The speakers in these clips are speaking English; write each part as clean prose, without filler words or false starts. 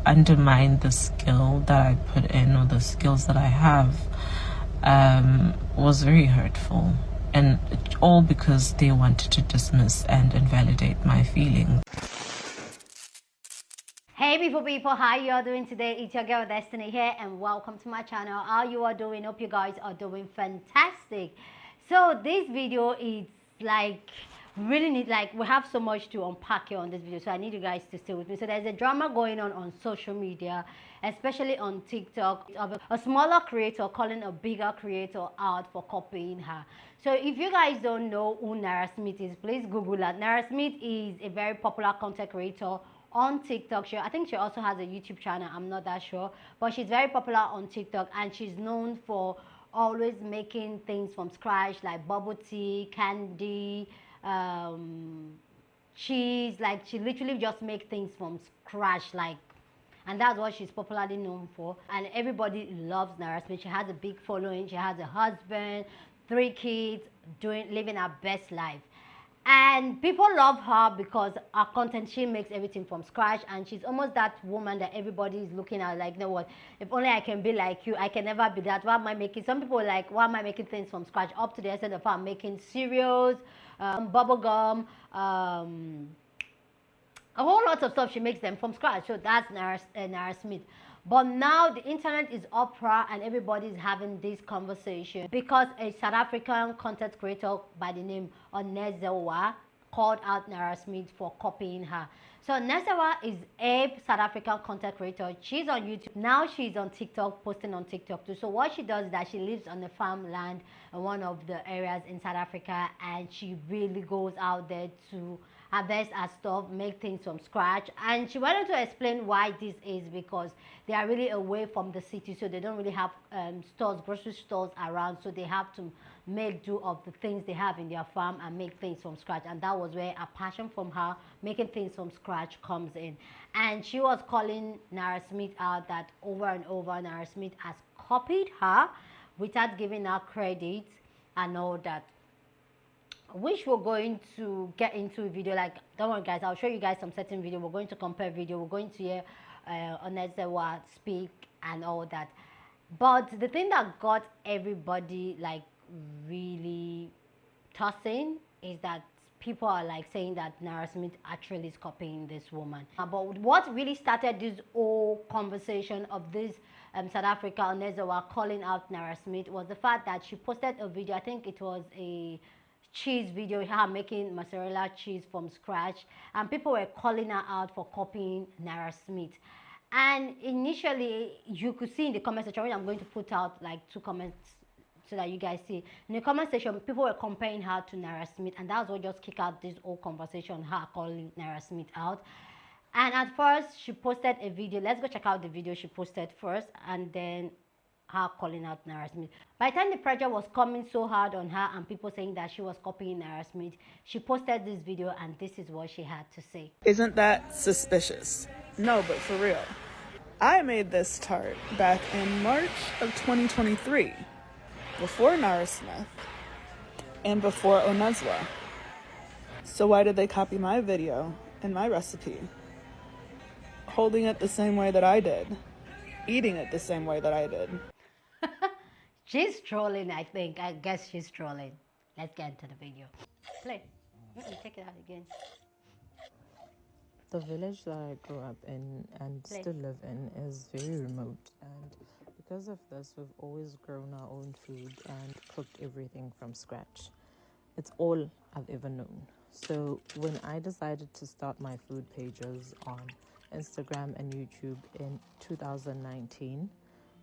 undermine the skill that I put in, or the skills that I have, was very hurtful. And all because they wanted to dismiss and invalidate my feelings. Hey people, how you all doing today? It's your girl Destiny here, and welcome to my channel. How you are doing? Hope you guys are doing fantastic. So this video is like really need, like, we have so much to unpack here on this video, so I need you guys to stay with me. So there's a drama going on social media, especially on TikTok, of a smaller creator calling a bigger creator out for copying her. So if you guys don't know who Nara Smith is, please Google that. Nara Smith is a very popular content creator on TikTok. I think she also has a YouTube channel, I'm not that sure, but she's very popular on TikTok, and she's known for always making things from scratch, like bubble tea, candy, cheese. Like, she literally just makes things from scratch, like, and that's what she's popularly known for. And everybody loves Nara Smith. She has a big following. She has a husband, 3 kids, living her best life. And people love her because her content, she makes everything from scratch, and she's almost that woman that everybody is looking at like, you know what, if only I can be like you. I can never be that. Why am I making, some people are like, why am I making things from scratch, up to the extent of her making cereals, bubble gum, a whole lot of stuff. She makes them from scratch. So that's Nara Smith. But now the internet is uproar, and everybody is having this conversation because a South African content creator by the name of Nezewa called out Nara Smith for copying her. So Nezewa is a South African content creator. She's on YouTube. Now she's on TikTok, posting on TikTok too. So what she does is that she lives on the farmland in one of the areas in South Africa, and she really goes out there to harvest her stuff, make things from scratch. And she wanted to explain why this is, because they are really away from the city, so they don't really have stores, grocery stores around, so they have to make do of the things they have in their farm and make things from scratch. And that was where a passion from her making things from scratch comes in. And she was calling Nara Smith out that over and over Nara Smith has copied her without giving her credit and all that, which we're going to get into a video. Like, don't worry guys, I'll show you guys some certain video. We're going to compare video, we're going to hear Onezewa speak and all that. But the thing that got everybody like really tossing is that people are like saying that Nara Smith actually is copying this woman. But what really started this whole conversation of this South Africa Onezewa calling out Nara Smith was the fact that she posted a video. I think it was a cheese video, her making mozzarella cheese from scratch, and people were calling her out for copying Nara Smith. And initially, you could see in the comment section, I'm going to put out like 2 comments so that you guys see. In the comment section, people were comparing her to Nara Smith, and that's what just kicked out this whole conversation, her calling Nara Smith out. And at first, she posted a video. Let's go check out the video she posted first, and then her calling out Nara Smith. By the time the pressure was coming so hard on her and people saying that she was copying Nara Smith, she posted this video, and this is what she had to say. Isn't that suspicious? No, but for real. I made this tart back in March of 2023, before Nara Smith and before Onezewa. So why did they copy my video and my recipe? Holding it the same way that I did, eating it the same way that I did. She's trolling, I think. I guess she's trolling. Let's get into the video. Play. Take it out again. The village that I grew up in and still live in is very remote, and because of this, we've always grown our own food and cooked everything from scratch. It's all I've ever known. So when I decided to start my food pages on Instagram and YouTube in 2019,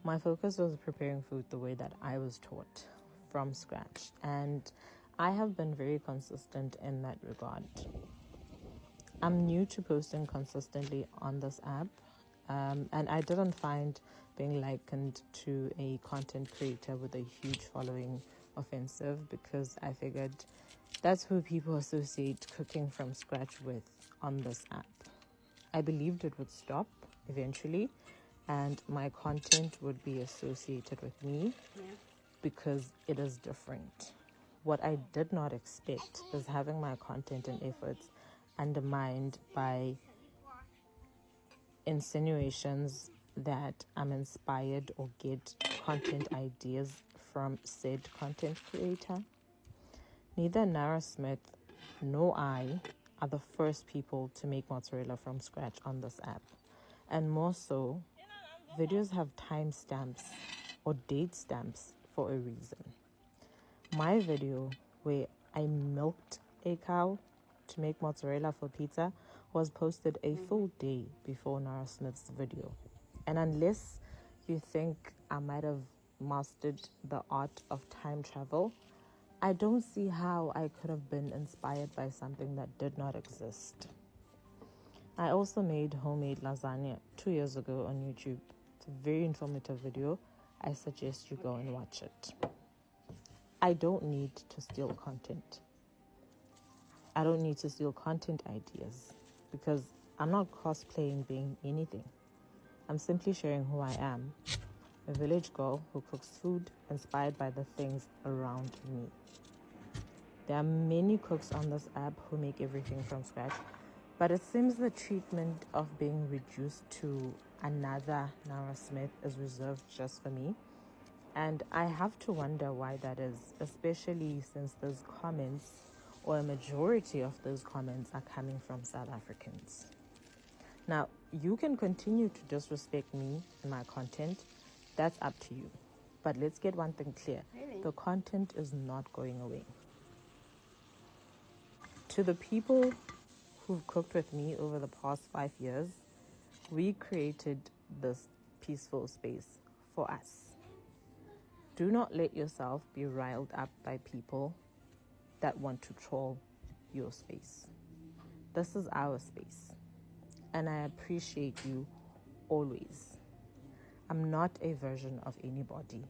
my focus was preparing food the way that I was taught, from scratch, and I have been very consistent in that regard. I'm new to posting consistently on this app, and I didn't find being likened to a content creator with a huge following offensive, because I figured that's who people associate cooking from scratch with on this app. I believed it would stop eventually, and my content would be associated with me because it is different. What I did not expect is having my content and efforts undermined by insinuations that I'm inspired or get content ideas from said content creator. Neither Nara Smith nor I are the first people to make mozzarella from scratch on this app. And more so, videos have timestamps or date stamps for a reason. My video where I milked a cow to make mozzarella for pizza was posted a full day before Nara Smith's video. And unless you think I might have mastered the art of time travel, I don't see how I could have been inspired by something that did not exist. I also made homemade lasagna 2 years ago on YouTube. It's a very informative video. I suggest you go and watch it. I don't need to steal content. I don't need to steal content ideas because I'm not cosplaying being anything. I'm simply sharing who I am, a village girl who cooks food inspired by the things around me. There are many cooks on this app who make everything from scratch, but it seems the treatment of being reduced to another Nara Smith is reserved just for me. And I have to wonder why that is, especially since those comments, or a majority of those comments, are coming from South Africans. Now, you can continue to disrespect me and my content. That's up to you. But let's get one thing clear. Really? The content is not going away. To the people who've cooked with me over the past 5 years, we created this peaceful space for us. Do not let yourself be riled up by people that want to troll your space. This is our space, and I appreciate you always. I'm not a version of anybody.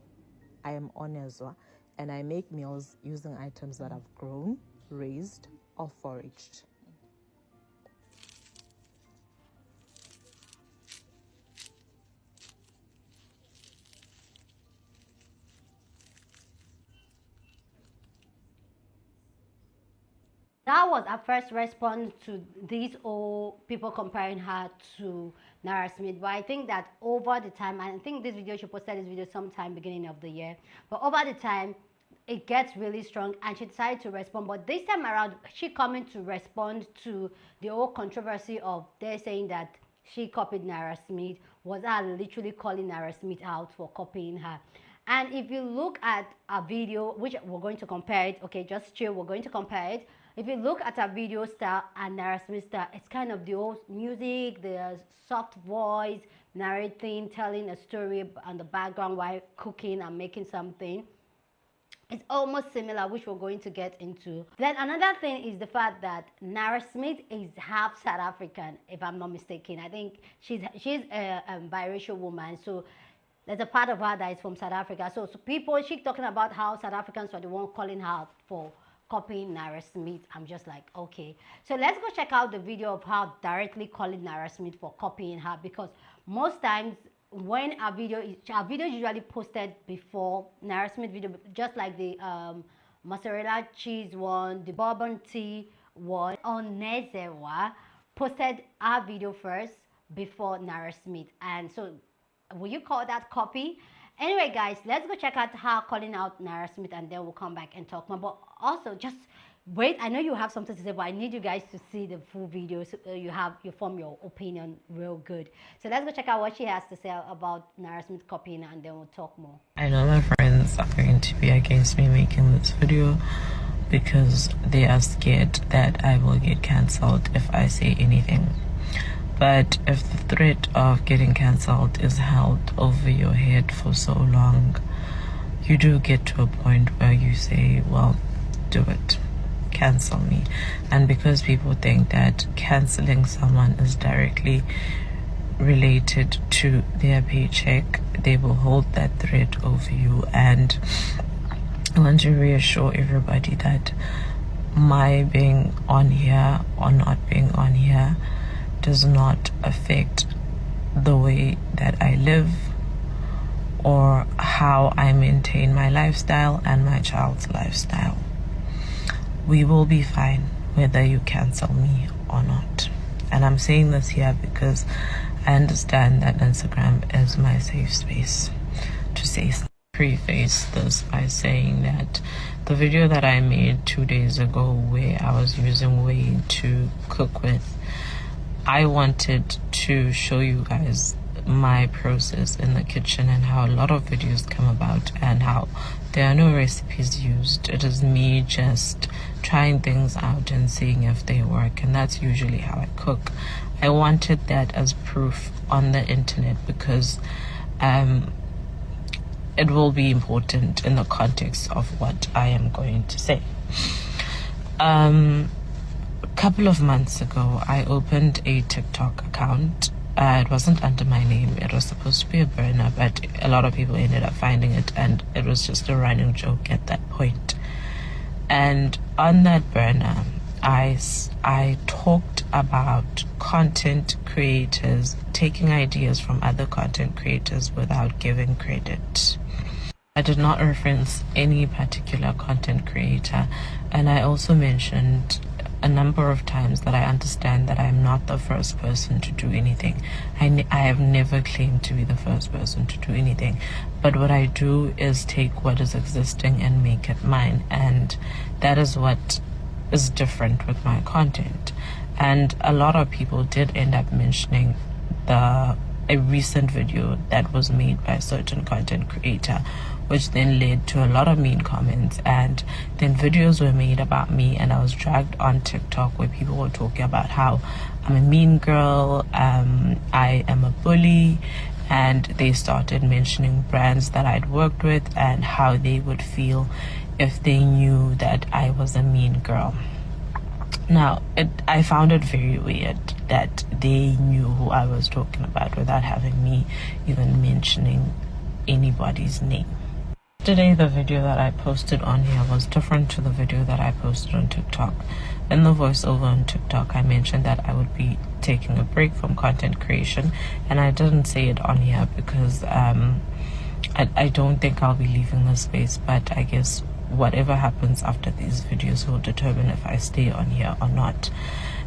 I am Onezwa, and I make meals using items that I've grown, raised, or foraged. That was our first response to these old people comparing her to Nara Smith. But I think that over the time, I think this video, she posted this video sometime beginning of the year, but over the time, it gets really strong and she decided to respond. But this time around, she coming to respond to the whole controversy of they saying that she copied Nara Smith, was her literally calling Nara Smith out for copying her. And if you look at a video, which we're going to compare it, okay, just chill, we're going to compare it. If you look at a video style and Nara Smith style, it's kind of the old music, the soft voice, narrating, telling a story on the background while cooking and making something. It's almost similar, which we're going to get into. Then another thing is the fact that Nara Smith is half South African, if I'm not mistaken. I think she's a biracial woman, so there's a part of her that is from South Africa. So people, she's talking about how South Africans were the one calling her for copying Nara Smith. I'm just like, okay. So let's go check out the video of her directly calling Nara Smith for copying her, because most times when a video is usually posted before Nara Smith video, just like the mozzarella cheese one, the bourbon tea one, on Nezewa posted our video first before Nara Smith. And so will you call that copy? Anyway, guys, let's go check out her calling out Nara Smith, and then we'll come back and talk more. But also, just wait. I know you have something to say, but I need you guys to see the full video so you form your opinion real good. So let's go check out what she has to say about Nara Smith copying, and then we'll talk more. I know my friends are going to be against me making this video because they are scared that I will get cancelled if I say anything. But if the threat of getting cancelled is held over your head for so long, you do get to a point where you say, well, do it, cancel me. And because people think that cancelling someone is directly related to their paycheck, they will hold that threat over you. And I want to reassure everybody that my being on here or not being on here does not affect the way that I live or how I maintain my lifestyle and my child's lifestyle. We will be fine whether you cancel me or not. And I'm saying this here because I understand that Instagram is my safe space to say something. Preface this by saying that the video that I made 2 days ago where I was using whey to cook with, I wanted to show you guys my process in the kitchen and how a lot of videos come about and how there are no recipes used. It is me just trying things out and seeing if they work, and that's usually how I cook. I wanted that as proof on the internet because it will be important in the context of what I am going to say. A couple of months ago, I opened a TikTok account. It wasn't under my name. It was supposed to be a burner, but a lot of people ended up finding it, and it was just a running joke at that point. And on that burner, I talked about content creators taking ideas from other content creators without giving credit. I did not reference any particular content creator, and I also mentioned a number of times that I understand that I'm not the first person to do anything. I have never claimed to be the first person to do anything, but what I do is take what is existing and make it mine, and that is what is different with my content. And a lot of people did end up mentioning a recent video that was made by a certain content creator, which then led to a lot of mean comments, and then videos were made about me, and I was dragged on TikTok where people were talking about how I'm a mean girl, I am a bully, and they started mentioning brands that I'd worked with and how they would feel if they knew that I was a mean girl. Now, I found it very weird that they knew who I was talking about without having me even mentioning anybody's name. Today, the video that I posted on here was different to the video that I posted on TikTok. In the voiceover on TikTok, I mentioned that I would be taking a break from content creation, and I didn't say it on here because I don't think I'll be leaving the space, but I guess whatever happens after these videos will determine if I stay on here or not.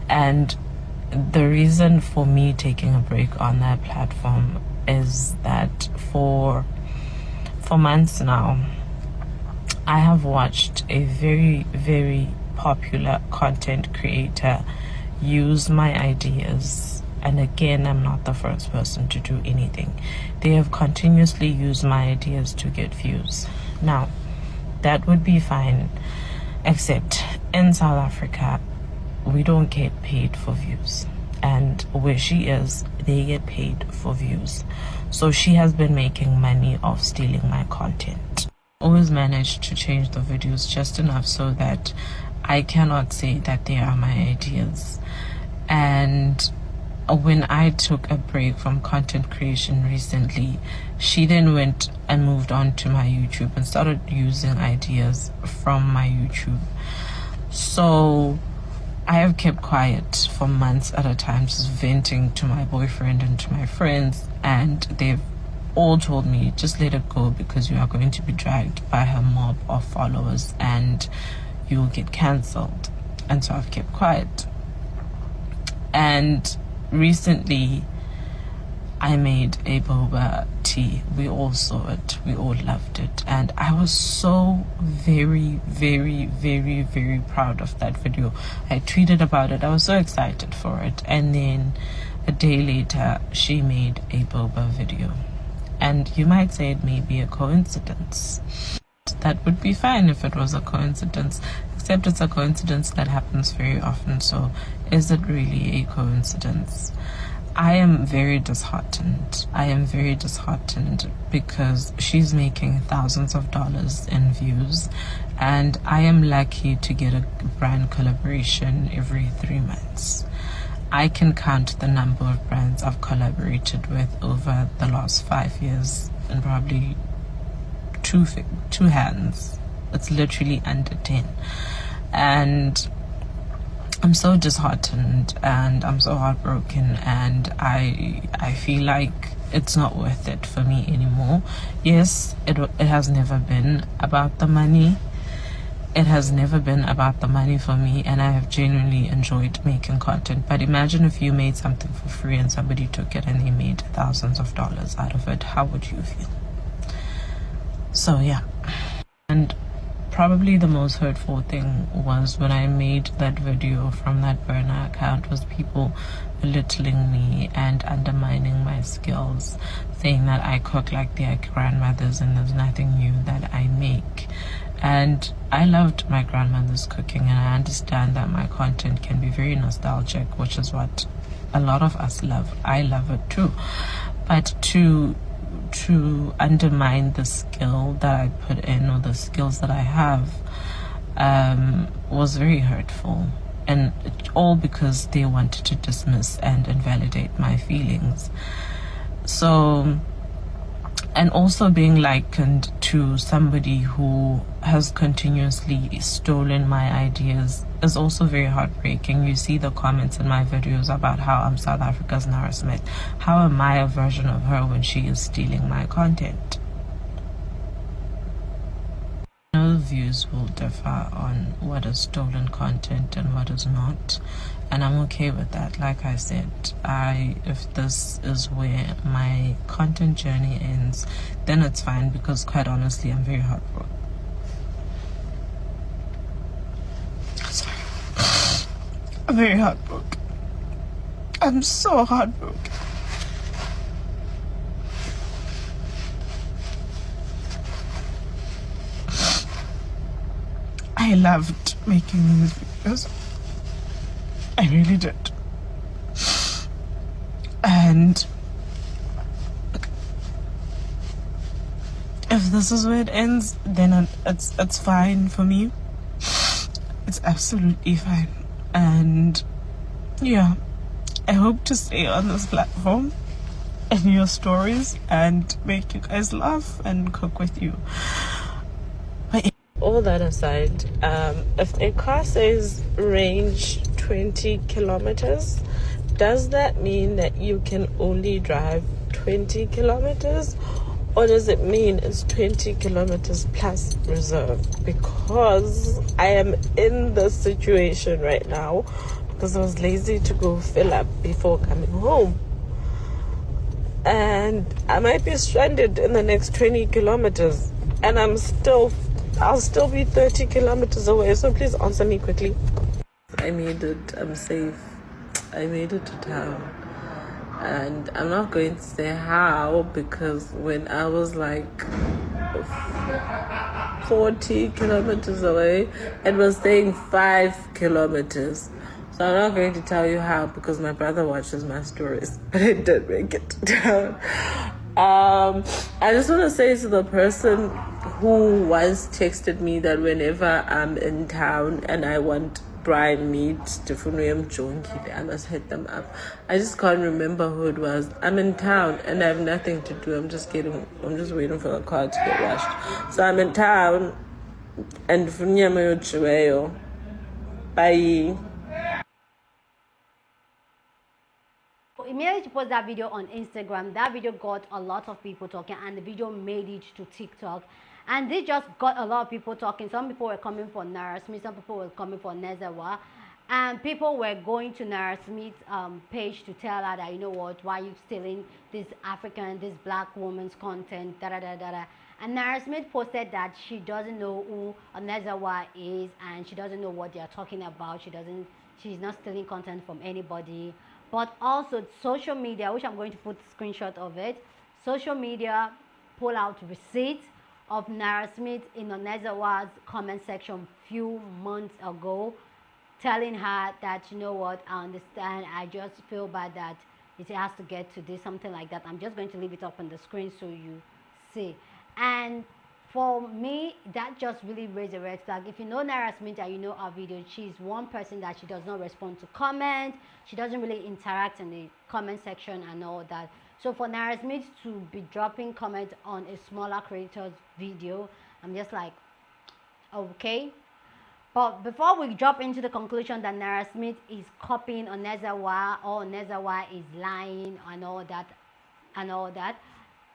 And the reason for me taking a break on that platform is that for months now, I have watched a very, very popular content creator use my ideas, and again, I'm not the first person to do anything. They have continuously used my ideas to get views. Now, that would be fine, except in South Africa, we don't get paid for views. And where she is, they get paid for views. So she has been making money off stealing my content. Always managed to change the videos just enough so that I cannot say that they are my ideas. And when I took a break from content creation recently, she then went and moved on to my YouTube and started using ideas from my YouTube. So I have kept quiet for months at a time, just venting to my boyfriend and to my friends, and they've all told me, just let it go because you are going to be dragged by her mob of followers and you will get cancelled. And so I've kept quiet. And recently I made a boba tea. We all saw it, we all loved it, and I was so very, very, very, very proud of that video. I tweeted about it, I was so excited for it, and then a day later she made a boba video. And you might say it may be a coincidence. That would be fine if it was a coincidence, except it's a coincidence that happens very often. So is it really a coincidence? I am very disheartened. I am very disheartened because she's making thousands of dollars in views, and I am lucky to get a brand collaboration every 3 months. I can count the number of brands I've collaborated with over the last 5 years and probably two hands. It's literally under 10. And I'm so disheartened and I'm so heartbroken, and I feel like it's not worth it for me anymore. Yes, it has never been about the money, it has never been about the money for me, and I have genuinely enjoyed making content. But imagine if you made something for free and somebody took it and they made thousands of dollars out of it. How would you feel? So yeah. And probably the most hurtful thing was when I made that video from that burner account, was people belittling me and undermining my skills, saying that I cook like their grandmothers and there's nothing new that I make. And I loved my grandmother's cooking, and I understand that my content can be very nostalgic, which is what a lot of us love. I love it too. But to undermine the skill that I put in, or the skills that I have, was very hurtful. And all because they wanted to dismiss and invalidate my feelings. So, and also being likened to somebody who has continuously stolen my ideas is also very heartbreaking. You see the comments in my videos about how I'm South Africa's Nara Smith. How am I a version of her when she is stealing my content? No, views will differ on what is stolen content and what is not, and I'm okay with that. Like I said, if this is where my content journey ends, then it's fine, because quite honestly, I'm very heartbroken. Sorry. I'm very heartbroken. I'm so heartbroken. I loved making these videos. I really did. And if this is where it ends, then it's fine for me. It's absolutely fine. And yeah, I hope to stay on this platform and your stories and make you guys laugh and cook with you. All that aside, if a car says range 20 kilometers, does that mean that you can only drive 20 kilometers? Or does it mean it's 20 kilometers plus reserve? Because I am in this situation right now because I was lazy to go fill up before coming home. And I might be stranded in the next 20 kilometers, and I'll still be 30 kilometers away. So please answer me quickly. I made it. I'm safe. I made it to town. And I'm not going to say how, because when I was like 40 kilometers away, it was saying 5 kilometers. So I'm not going to tell you how, because my brother watches my stories. But I did make it to town. I just want to say to the person who once texted me that whenever I'm in town and I want brine meat, I must hit them up. I just can't remember who it was. I'm in town and I have nothing to do. I'm just waiting for the car to get washed. So I'm in town and bye. Immediately to post that video on Instagram, that video got a lot of people talking, and the video made it to TikTok, and they just got a lot of people talking. Some people were coming for Nara Smith, some people were coming for Nezawa, and people were going to Nara Smith's page to tell her that, you know what, why are you stealing this black woman's content, da da da da da. And Nara Smith posted that she doesn't know who Nezawa is, and she doesn't know what they are talking about. She's not stealing content from anybody. But also social media, which I'm going to put a screenshot of it, social media pull out receipts of Nara Smith in Onezawa's comment section few months ago, telling her that, you know what, I understand, I just feel bad that it has to get to this, something like that. I'm just going to leave it up on the screen so you see. And for me, that just really raised a red flag. If you know Nara Smith and you know our video, she's one person that she does not respond to comments. She doesn't really interact in the comment section and all that. So for Nara Smith to be dropping comments on a smaller creator's video, I'm just like, okay. But before we drop into the conclusion that Nara Smith is copying Onezawa or Onezawa is lying and all that,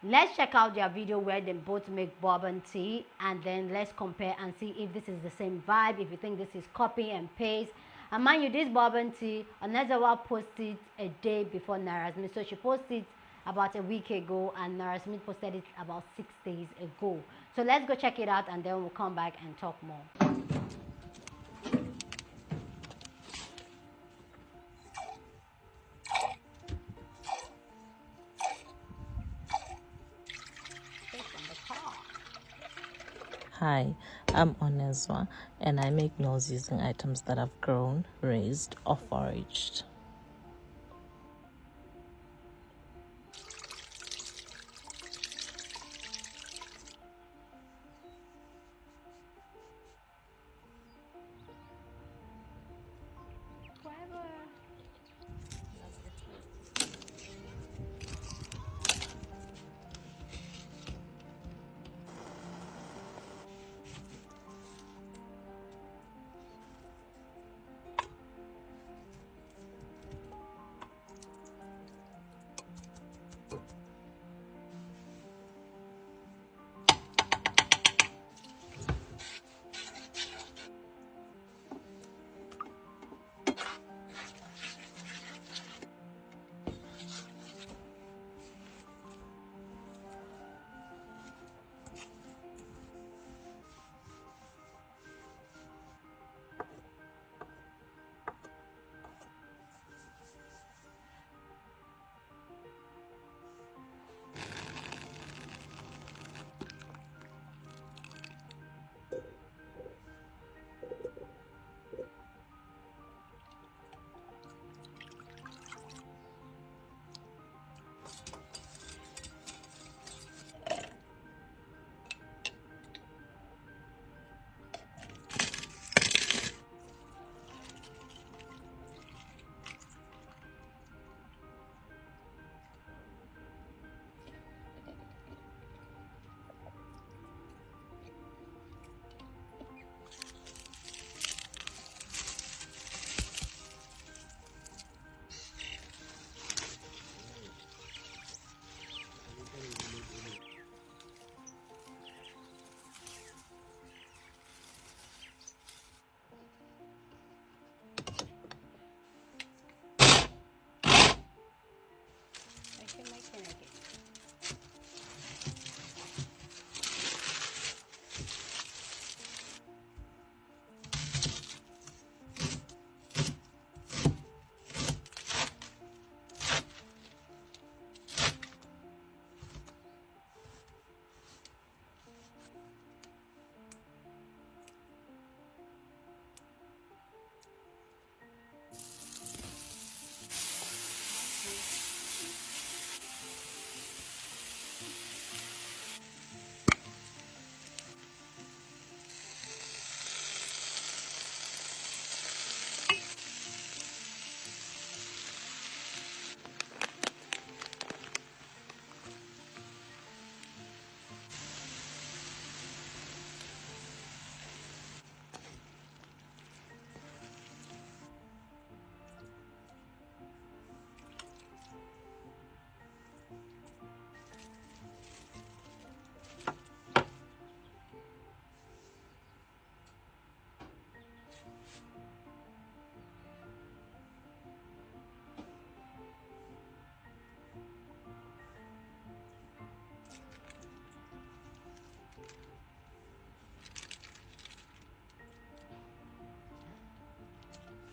Let's check out their video where they both make bourbon tea, and then let's compare and see if this is the same vibe, if you think this is copy and paste. And mind you, this bourbon tea, Onezawa posted a day before Nara Smith. So she posted about a week ago, and Nara Smith posted it about 6 days ago. So let's go check it out, and then we'll come back and talk more. Hi, I'm Onezwa, and I make meals using items that I've grown, raised, or foraged.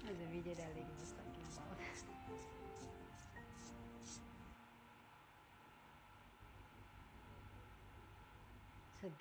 The video that lady was talking about.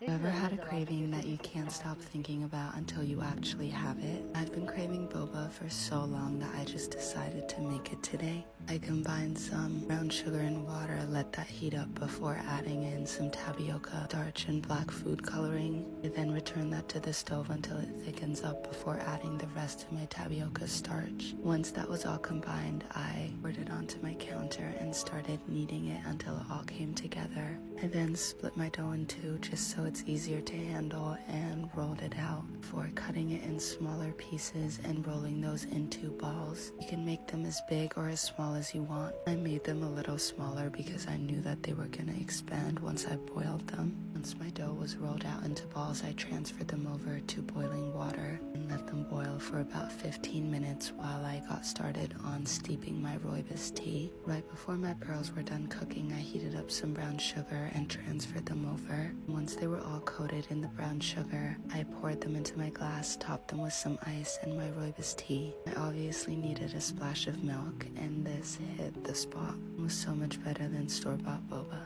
Ever had a craving that you can't stop thinking about until you actually have it? I've been craving boba for so long that I just decided to make it today. I combined some brown sugar and water, let that heat up before adding in some tapioca, starch, and black food coloring. I then return that to the stove until it thickens up before adding the rest of my tapioca starch. Once that was all combined, I poured it onto my counter and started kneading it until it all came together. I then split my dough in two just so it's easier to handle, and rolled it out before cutting it in smaller pieces and rolling those into balls. You can make them as big or as small as you want. I made them a little smaller because I knew that they were going to expand once I boiled them. Once my dough was rolled out into balls, I transferred them over to boiling water and let them boil for about 15 minutes while I got started on steeping my rooibos tea. Right before my pearls were done cooking, I heated up some brown sugar and transferred them over. Once they were all coated in the brown sugar, I poured them into my glass, topped them with some ice and my rooibos tea. I obviously needed a splash of milk, and this hit the spot. It was so much better than store-bought boba.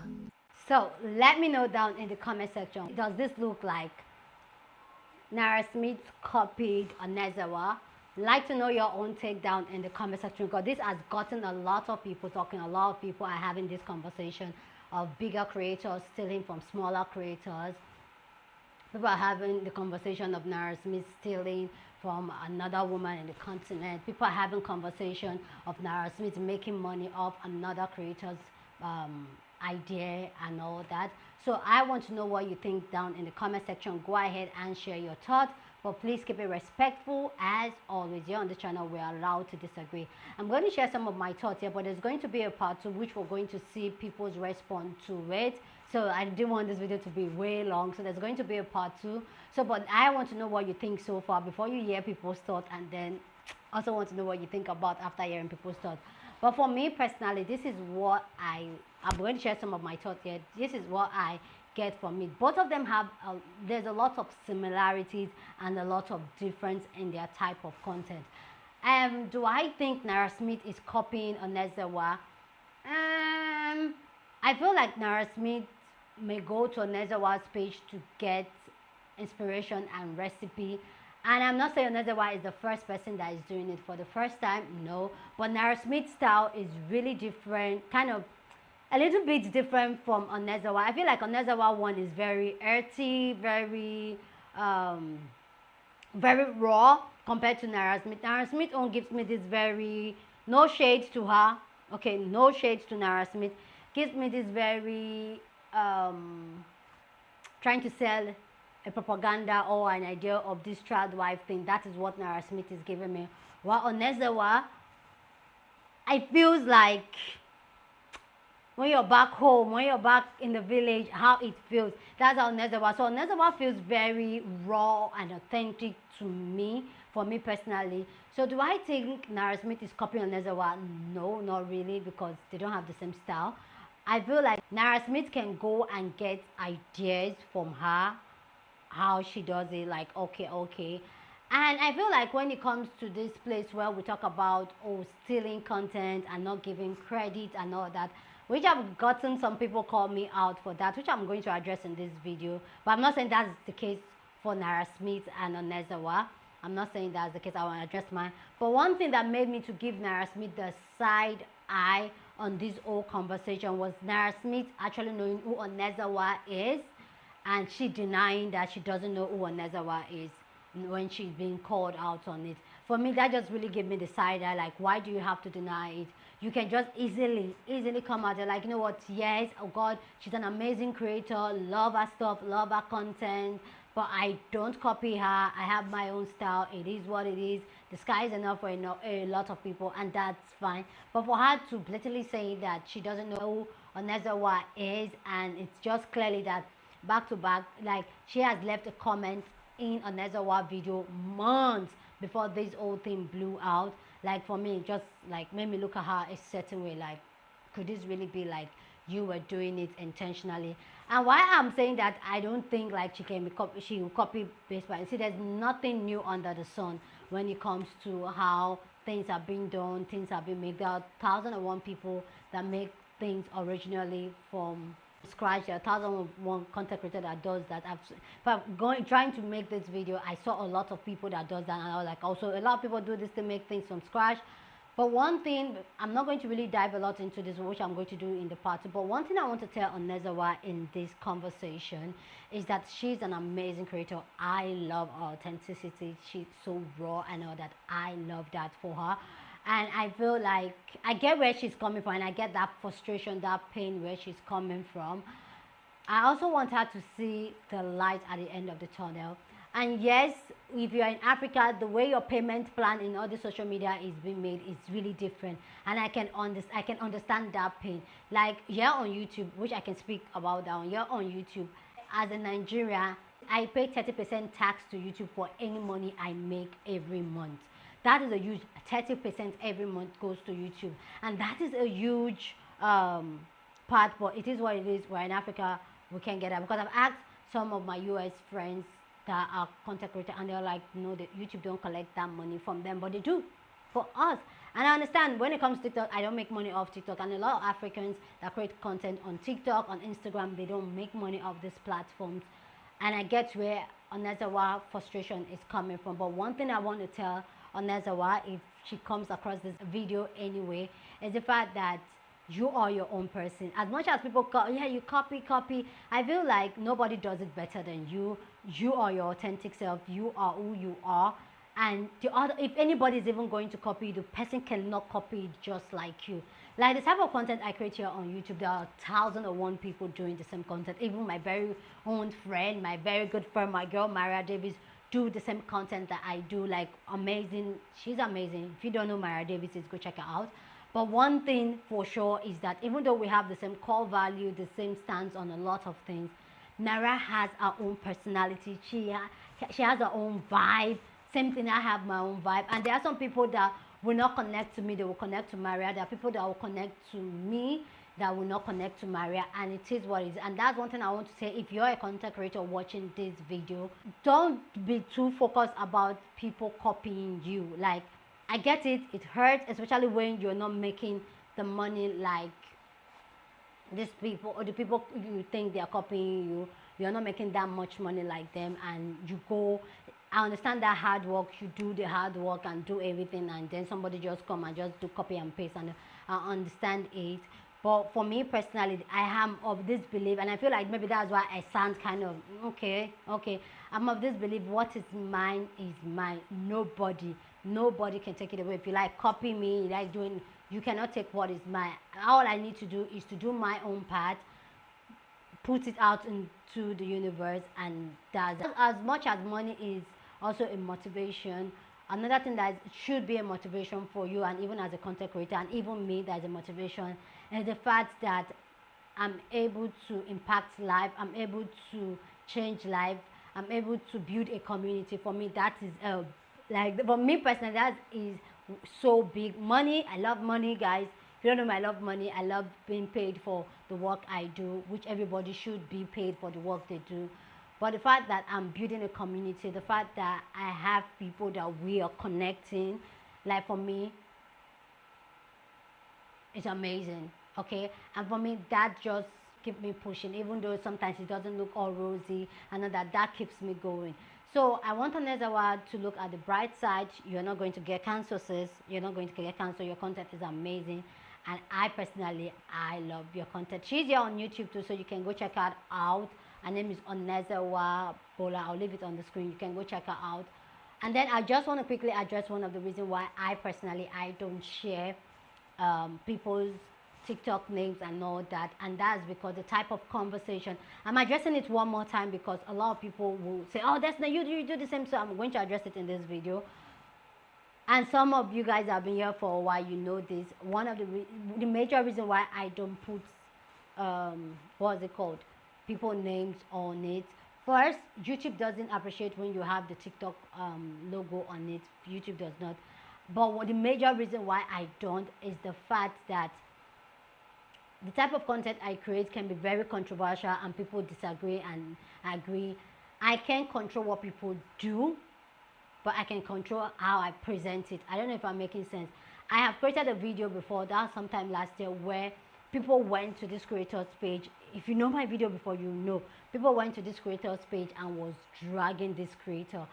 So let me know down in the comment section, does this look like Nara Smith copied Onezawa? Like to know your own take down in the comment section, because this has gotten a lot of people talking. A lot of people are having this conversation of bigger creators stealing from smaller creators. People are having the conversation of Nara Smith stealing from another woman in the continent. People are having conversation of Nara Smith making money off another creator's idea and all that. So I want to know what you think down in the comment section. Go ahead and share your thoughts, but please keep it respectful. As always, here on the channel, we are allowed to disagree. I'm going to share some of my thoughts here, but there's going to be a part 2 which we're going to see people's response to it. So I didn't want this video to be way long, so there's going to be a part 2. So but I want to know what you think so far before you hear people's thoughts, and then also want to know what you think about after hearing people's thoughts. But for me personally, this is what I'm going to share some of my thoughts here. This is what I get from it. Both of them have there's a lot of similarities and a lot of difference in their type of content. Do I think Nara Smith is copying Onezawa? I feel like Nara Smith may go to Onezawa's page to get inspiration and recipe. And I'm not saying Onezawa is the first person that is doing it for the first time, no. But Nara Smith's style is really different, kind of a little bit different from Onezawa. I feel like Onezawa one is very earthy, very raw compared to Nara Smith. Nara Smith own gives me this very, no shade to her, okay, no shade to Nara Smith, gives me this very trying to sell a propaganda or an idea of this child wife thing. That is what Nara Smith is giving me. While Onezawa, I feels like when you're back home, when you're back in the village, how it feels. That's how Onezawa. So Onezawa feels very raw and authentic to me, for me personally. So do I think Nara Smith is copying Onezawa? No, not really, because they don't have the same style. I feel like Nara Smith can go and get ideas from her, how she does it, like okay. And I feel like when it comes to this place where we talk about stealing content and not giving credit and all that, which I've gotten some people call me out for that, which I'm going to address in this video. But I'm not saying that's the case for Nara Smith and Onezawa. I'm not saying that's the case. I want to address mine. But one thing that made me to give Nara Smith the side eye on this whole conversation was Nara Smith actually knowing who Onezawa is, and she denying that she doesn't know who Onezawa is when she's being called out on it. For me, that just really gave me the side eye, like, why do you have to deny it? You can just easily come out there like, you know what, yes, oh God, she's an amazing creator, love her stuff, love her content, but I don't copy her. I have my own style. It is what it is. The sky is enough for a lot of people, and that's fine. But for her to blatantly say that she doesn't know who Onezawa is, and it's just clearly that back to back, like she has left a comment in Onezawa video months before this whole thing blew out. Like for me, it just like made me look at her a certain way, like, could this really be like you were doing it intentionally? And why I'm saying that, I don't think like she will copy based by, see, there's nothing new under the sun when it comes to how things are being done, things are being made. There are 1,001 people that make things originally from scratch. There are 1,001 content creator that does that. Trying to make this video, I saw a lot of people that does that, and I was like, also a lot of people do this to make things from scratch. But one thing, I'm not going to really dive a lot into this, which I'm going to do in the part 2, but one thing I want to tell Onezawa in this conversation is that she's an amazing creator. I love her authenticity. She's so raw and all that. I love that for her. And I feel like I get where she's coming from, and I get that frustration, that pain where she's coming from. I also want her to see the light at the end of the tunnel. And yes, if you're in Africa, the way your payment plan in all the social media is being made is really different. And I can understand that pain. Like here on YouTube, which I can speak about that here on YouTube, as a Nigerian, I pay 30% tax to YouTube for any money I make every month. That is a huge 30% every month goes to YouTube. And that is a huge part, but it is what it is. We're in Africa, we can't get that. Because I've asked some of my US friends that are content creators, and they're like, no, that YouTube don't collect that money from them, but they do for us. And I understand when it comes to TikTok, I don't make money off TikTok, and a lot of Africans that create content on TikTok, on Instagram, they don't make money off these platforms. And I get where Onezawa frustration is coming from. But one thing I want to tell Onezawa, if she comes across this video anyway, is the fact that you are your own person. As much as people yeah, you copy, I feel like nobody does it better than you. You are your authentic self. You are who you are. And the other, if anybody is even going to copy you, the person cannot copy it just like you. Like the type of content I create here on YouTube, there are 1,001 people doing the same content. Even my very own friend, my very good friend, my girl Maria Davis, do the same content that I do. Like amazing, she's amazing. If you don't know Maria Davis, go check her out. But one thing for sure is that even though we have the same core value, the same stance on a lot of things, Nara has her own personality. She has her own vibe. Same thing, I have my own vibe. And there are some people that will not connect to me, they will connect to Maria. There are people that will connect to me that will not connect to Maria, and it is what it is. And that's one thing I want to say. If you're a content creator watching this video, don't be too focused about people copying you. Like, I get it, it hurts, especially when you're not making the money like these people, or the people you think they are copying you. You're not making that much money like them, and you go, I understand that hard work, you do the hard work and do everything, and then somebody just come and just do copy and paste, and I understand it. But for me personally, I am of this belief, and I feel like maybe that's why I sound kind of okay. I'm of this belief, what is mine is mine. Nobody can take it away. If you like copy me, you like doing, you cannot take what is mine. All I need to do is to do my own part, put it out into the universe, and that's as much as money is also a motivation. Another thing that should be a motivation for you, and even as a content creator, and even me, that is a motivation, is the fact that I'm able to impact life, I'm able to change life, I'm able to build a community. For me, that is like, for me personally, that is so big. Money, I love money, guys. If you don't know, I love money. I love being paid for the work I do, which everybody should be paid for the work they do. But the fact that I'm building a community, the fact that I have people that we are connecting, like for me, it's amazing, okay? And for me, that just keeps me pushing, even though sometimes it doesn't look all rosy, and that keeps me going. So I want Onezawa to look at the bright side. You're not going to get cancer, sis. You're not going to get cancer. Your content is amazing. And I personally, I love your content. She's here on YouTube too, so you can go check her out. Her name is Onezawa Bola. I'll leave it on the screen. You can go check her out. And then I just want to quickly address one of the reasons why I personally, I don't share people's TikTok names and all that, and that's because the type of conversation, I'm addressing it one more time because a lot of people will say, oh, that's not you, you do the same, so I'm going to address it in this video. And some of you guys have been here for a while, you know this. One of the major reason why I don't put what's it called, people names on it. First, YouTube doesn't appreciate when you have the TikTok logo on it. YouTube does not. But the major reason why I don't is the fact that the type of content I create can be very controversial, and people disagree and agree. I can't control what people do, but I can control how I present it. I don't know if I'm making sense. I have created a video before, that was sometime last year, where people went to this creator's page. If you know my video before, you know. People went to this creator's page and was dragging this creator.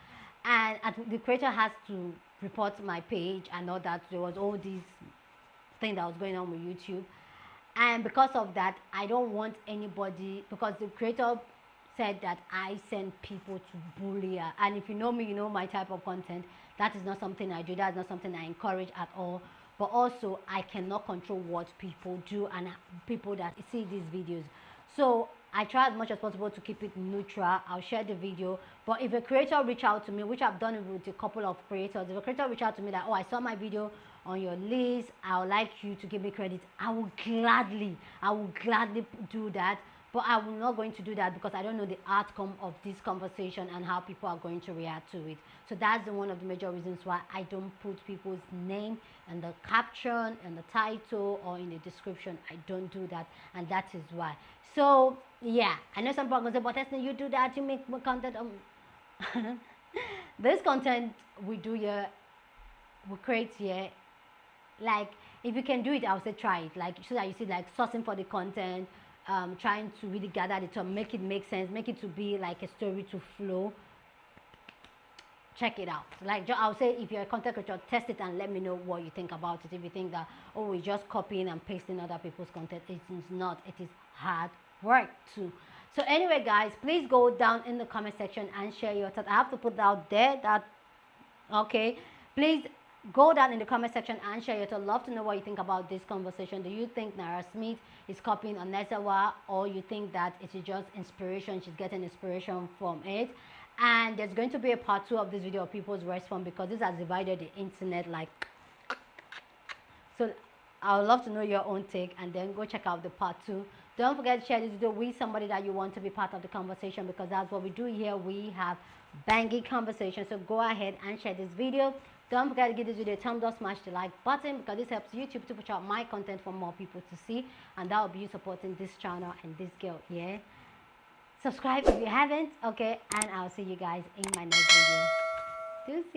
And the creator has to report my page and all that. There was all these thing that was going on with YouTube. And because of that, I don't want anybody, because the creator said that I send people to bully her. And if you know me, you know my type of content. That is not something I do. That's not something I encourage at all. But also, I cannot control what people do and people that see these videos. So I try as much as possible to keep it neutral. I'll share the video. But if a creator reach out to me, which I've done with a couple of creators, if a creator reach out to me that, oh, I saw my video on your list, I would like you to give me credit, I will gladly do that. But I'm not going to do that because I don't know the outcome of this conversation and how people are going to react to it. So that's one of the major reasons why I don't put people's name in the caption, in the title, or in the description. I don't do that, and that is why. So yeah, I know some people are going to say, but Esna, you do that, you make more content. This content we do here, we create here, like, if you can do it, I would say try it, like, so that you see, like, sourcing for the content, trying to really gather the term, make it make sense, make it to be like a story to flow. Check it out. Like, I'll say, if you're a content creator, test it and let me know what you think about it. If you think that, oh, we're just copying and pasting other people's content, it is not. It is hard work too. So anyway, guys, please go down in the comment section and share your thoughts. I have to put that out there, that, okay, please go down in the comment section and share your thoughts. I'd love to know what you think about this conversation. Do you think Nara Smith is copying Onezawa, or you think that it is just inspiration, she's getting inspiration from it? And there's going to be a part 2 of this video of people's response, because this has divided the internet like. So I would love to know your own take, and then go check out the part 2. Don't forget to share this video with somebody that you want to be part of the conversation, because that's what we do here. We have banging conversation. So go ahead and share this video. Don't forget to give this video a thumbs up, smash the like button, because this helps YouTube to push out my content for more people to see, and that will be you supporting this channel and this girl. Yeah, subscribe if you haven't. Okay, and I'll see you guys in my next video. Deuces.